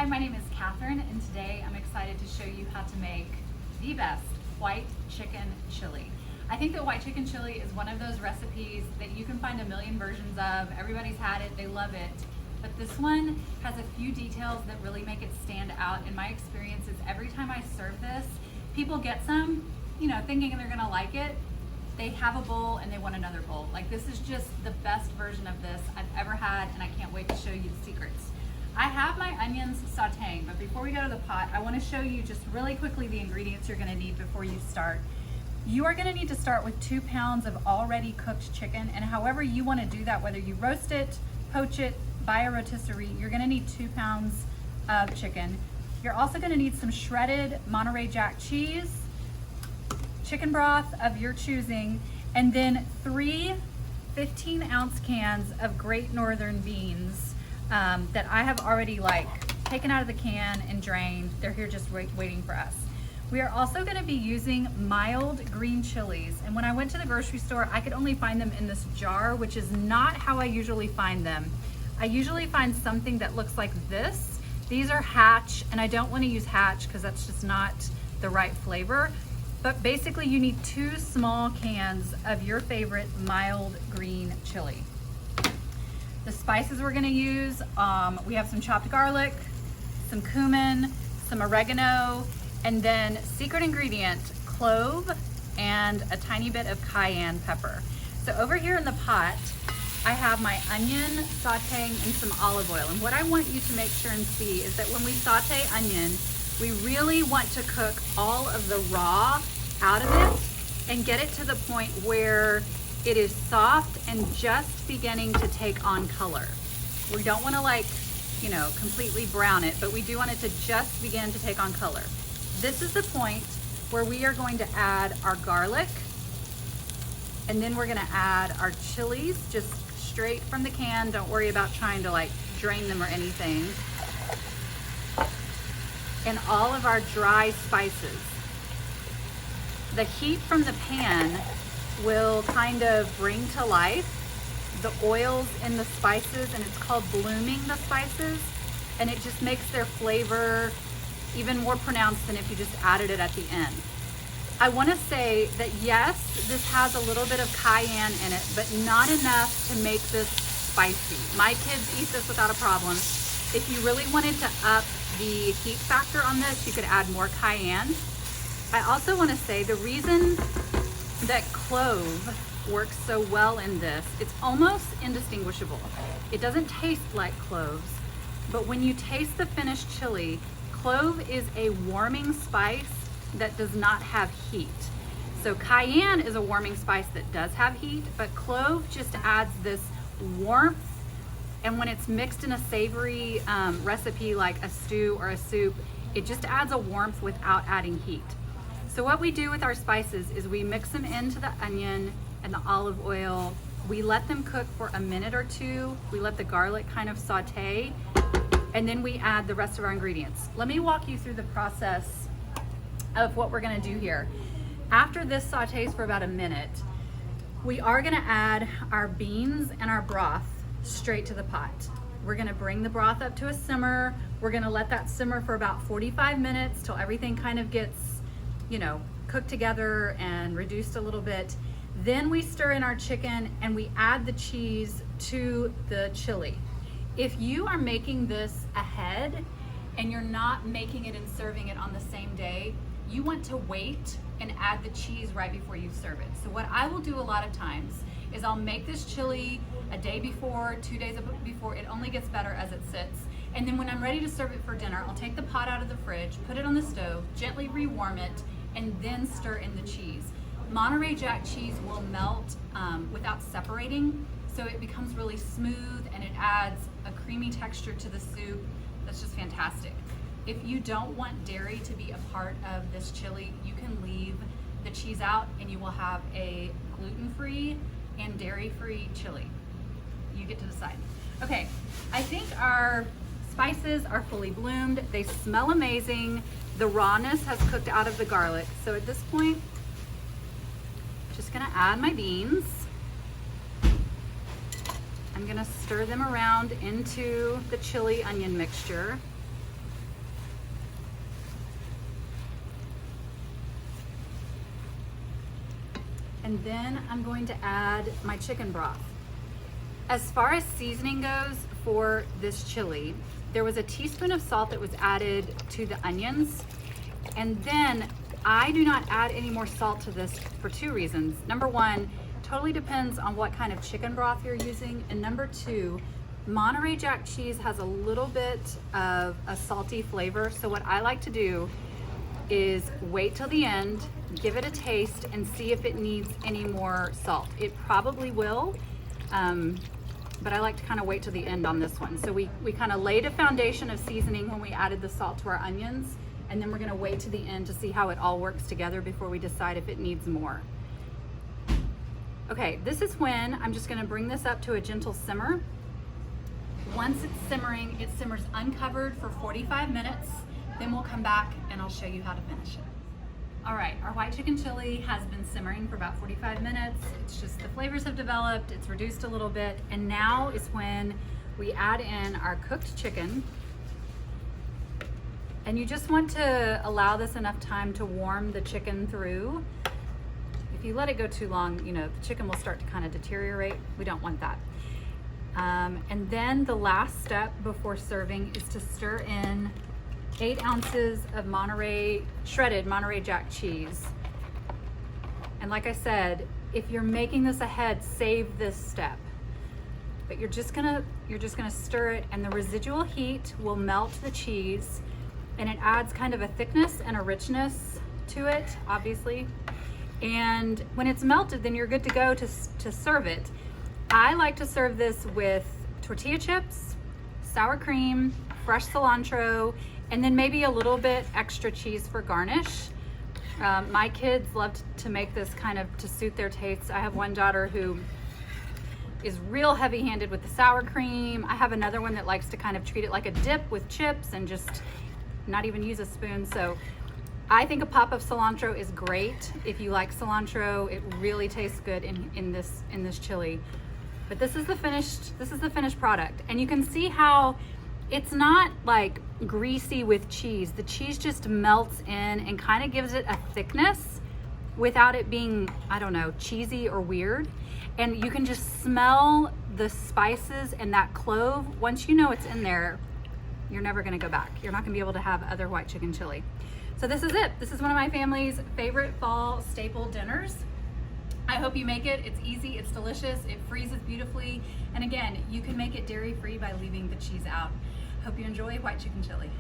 Hi, my name is Catherine, and today I'm excited to show you how to make the best white chicken chili. I think that white chicken chili is one of those recipes that you can find a million versions of. Everybody's had it, they love it. But this one has a few details that really make it stand out. In my experience is every time I serve this, people get some, thinking they're gonna like it. They have a bowl and they want another bowl. Like, this is just the best version of this I've ever had, and I can't wait to show you the secrets. I have my onions sauteing, but before we go to the pot, I want to show you just really quickly the ingredients you're going to need before you start. You are going to need to start with 2 pounds of already cooked chicken, and however you want to do that, whether you roast it, poach it, buy a rotisserie, you're going to need 2 pounds of chicken. You're also going to need some shredded Monterey Jack cheese, chicken broth of your choosing, and then 3 15-ounce cans of Great Northern beans that I have already taken out of the can and drained. They're here just waiting for us. We are also going to be using mild green chilies, and when I went to the grocery store, I could only find them in this jar, which is not how I usually find them. I usually find something that looks like this. These are Hatch, and I don't want to use Hatch because that's just not the right flavor. But basically you need 2 small cans of your favorite mild green chili. The spices we're gonna use, we have some chopped garlic, some cumin, some oregano, and then secret ingredient, clove, and a tiny bit of cayenne pepper. So over here in the pot, I have my onion sauteing in some olive oil. And what I want you to make sure and see is that when we saute onion, we really want to cook all of the raw out of it and get it to the point where it is soft and just beginning to take on color. We don't want to completely brown it, but we do want it to just begin to take on color. This is the point where we are going to add our garlic, and then we're going to add our chilies just straight from the can. Don't worry about trying to drain them or anything. And all of our dry spices. The heat from the pan will kind of bring to life the oils in the spices, and it's called blooming the spices, and it just makes their flavor even more pronounced than if you just added it at the end. I want to say that yes, this has a little bit of cayenne in it, but not enough to make this spicy. My kids eat this without a problem. If you really wanted to up the heat factor on this, you could add more cayenne. I also want to say the reason that clove works so well in this, it's almost indistinguishable. It doesn't taste like cloves, but when you taste the finished chili, clove is a warming spice that does not have heat. So cayenne is a warming spice that does have heat, but clove just adds this warmth, and when it's mixed in a savory recipe like a stew or a soup, it just adds a warmth without adding heat. So what we do with our spices is we mix them into the onion and the olive oil. We let them cook for a minute or 2. We let the garlic kind of saute, and then we add the rest of our ingredients. Let me walk you through the process of what we're gonna do here. After this sautés for about a minute, we are gonna add our beans and our broth straight to the pot. We're gonna bring the broth up to a simmer. We're gonna let that simmer for about 45 minutes till everything kind of gets cooked together and reduced a little bit. Then we stir in our chicken and we add the cheese to the chili. If you are making this ahead and you're not making it and serving it on the same day, you want to wait and add the cheese right before you serve it. So what I will do a lot of times is I'll make this chili a day before, 2 days before. It only gets better as it sits. And then when I'm ready to serve it for dinner, I'll take the pot out of the fridge, put it on the stove, gently rewarm it, and then stir in the cheese. Monterey Jack cheese will melt without separating, so it becomes really smooth and it adds a creamy texture to the soup that's just fantastic. If you don't want dairy to be a part of this chili, you can leave the cheese out and you will have a gluten-free and dairy-free chili. You get to decide. Okay, I think our spices are fully bloomed. They smell amazing. The rawness has cooked out of the garlic. So at this point, just gonna add my beans. I'm gonna stir them around into the chili onion mixture. and then I'm going to add my chicken broth. As far as seasoning goes for this chili, there was a teaspoon of salt that was added to the onions, and then I do not add any more salt to this for two reasons. Number one, totally depends on what kind of chicken broth you're using, and number two, Monterey Jack cheese has a little bit of a salty flavor, so what I like to do is wait till the end, give it a taste, and see if it needs any more salt. It probably will, but I like to kind of wait till the end on this one. So we kind of laid a foundation of seasoning when we added the salt to our onions, and then we're gonna wait to the end to see how it all works together before we decide if it needs more. Okay, this is when I'm just gonna bring this up to a gentle simmer. Once it's simmering, it simmers uncovered for 45 minutes. Then we'll come back and I'll show you how to finish it. All right, our white chicken chili has been simmering for about 45 minutes. It's just the flavors have developed, it's reduced a little bit, and now is when we add in our cooked chicken. And you just want to allow this enough time to warm the chicken through. If you let it go too long, you know, the chicken will start to kind of deteriorate. We don't want that. And then the last step before serving is to stir in 8 ounces of shredded Monterey Jack cheese. And like I said, if you're making this ahead, save this step. But you're just gonna stir it, and the residual heat will melt the cheese, and it adds kind of a thickness and a richness to it, obviously. And when it's melted, then you're good to go to serve it. I like to serve this with tortilla chips, sour cream, fresh cilantro, and then maybe a little bit extra cheese for garnish. My kids love to make this kind of to suit their tastes. I have one daughter who is real heavy-handed with the sour cream. I have another one that likes to kind of treat it like a dip with chips and just not even use a spoon. So I think a pop of cilantro is great. If you like cilantro, it really tastes good in this chili. But this is the finished product, and you can see how it's not like greasy with cheese. The cheese just melts in and kind of gives it a thickness without it being, I don't know, cheesy or weird. And you can just smell the spices and that clove. Once you know it's in there, you're never gonna go back. You're not gonna be able to have other white chicken chili. So this is it. This is one of my family's favorite fall staple dinners. I hope you make it. It's easy, it's delicious, it freezes beautifully. And again, you can make it dairy-free by leaving the cheese out. Hope you enjoy white chicken chili.